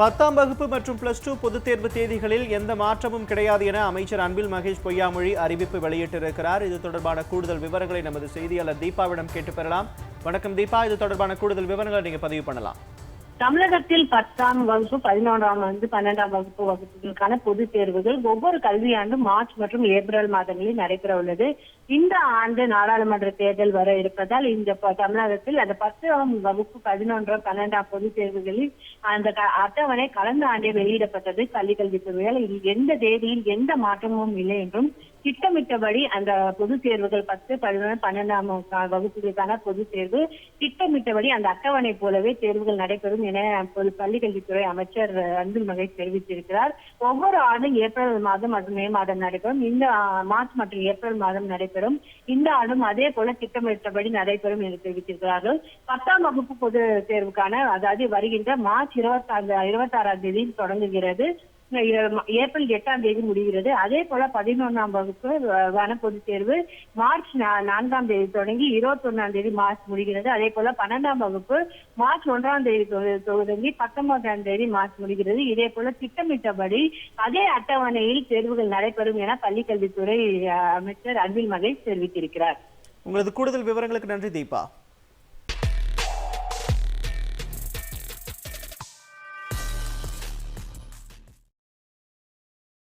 10ஆம் வகுப்பு மற்றும் +2 பொதுத் தேர்வு தேதிகளில் எந்த மாற்றமும் கிடையாது என அமைச்சர் அன்பில் மகேஷ் பொய்யாமொழி அறிவிப்பு வெளியிட்டிருக்கிறார். இது தொடர்பான கூடுதல் விவரங்களை நமது செய்தியாளர் தீபாவிடம் கேட்டு பெறலாம். வணக்கம் தீபா, இது தொடர்பான கூடுதல் விவரங்களை நீங்க பதிவு பண்ணலாம். தமிழகத்தில் 10ஆம் வகுப்பு 11ஆம் ஆண்டு 12ஆம் வகுப்பு வகுப்புகளுக்கான பொதுத் தேர்வுகள் ஒவ்வொரு கல்வியாண்டும் மார்ச் மற்றும் ஏப்ரல் மாதங்களில் நடைபெற உள்ளது. இந்த ஆண்டு நாடாளுமன்ற தேர்தல் வர இருப்பதால் இந்த தமிழகத்தில் அந்த 10ஆம் வகுப்பு 11ஆம் 12ஆம் பொதுத் தேர்வுகளில் அந்த அட்டவணை கடந்த ஆண்டே வெளியிடப்பட்டது. பள்ளிக்கல்வித்துறையால் எந்த தேதியில் எந்த மாற்றமும் இல்லை என்றும் திட்டமிட்டபடி அந்த பொதுத் தேர்வுகள் 10, 11, 12ஆம் வகுப்புகளுக்கான பொதுத் தேர்வு திட்டமிட்டபடி அந்த அட்டவணை போலவே தேர்வுகள் நடைபெறும் என பள்ளிக்கல்வித்துறை அமைச்சர் அன்பில் மகேஷ் தெரிவித்திருக்கிறார். ஒவ்வொரு ஆண்டும் ஏப்ரல் மாதம் மற்றும் மே மாதம் நடைபெறும். இந்த மார்ச் மற்றும் ஏப்ரல் மாதம் நடைபெறும். இந்த ஆண்டும் அதே போல திட்டமிட்டபடி நடைபெறும் என்று தெரிவித்திருக்கிறார்கள். 10ஆம் வகுப்பு பொது தேர்வுக்கான அதாவது வருகின்ற மார்ச் 26ஆம் தேதி தொடங்குகிறது. ஏப்ரல் 8ஆம் தேதி முடிகிறது. அதே போல 11ஆம் வகுப்பு பொதுத் தேர்வு மார்ச் 4ஆம் தேதி தொடங்கி 21ஆம் தேதி மார்ச் முடிகிறது. அதே போல 12ஆம் வகுப்பு மார்ச் 1ஆம் தேதி தொடங்கி 19ஆம் தேதி மார்ச் முடிகிறது. இதே போல திட்டமிட்டபடி அதே அட்டவணையில் தேர்வுகள் நடைபெறும் என பள்ளிக்கல்வித்துறை அமைச்சர் அன்பில் மகேஷ் தெரிவித்திருக்கிறார். உங்களது கூடுதல் விவரங்களுக்கு நன்றி தீபா.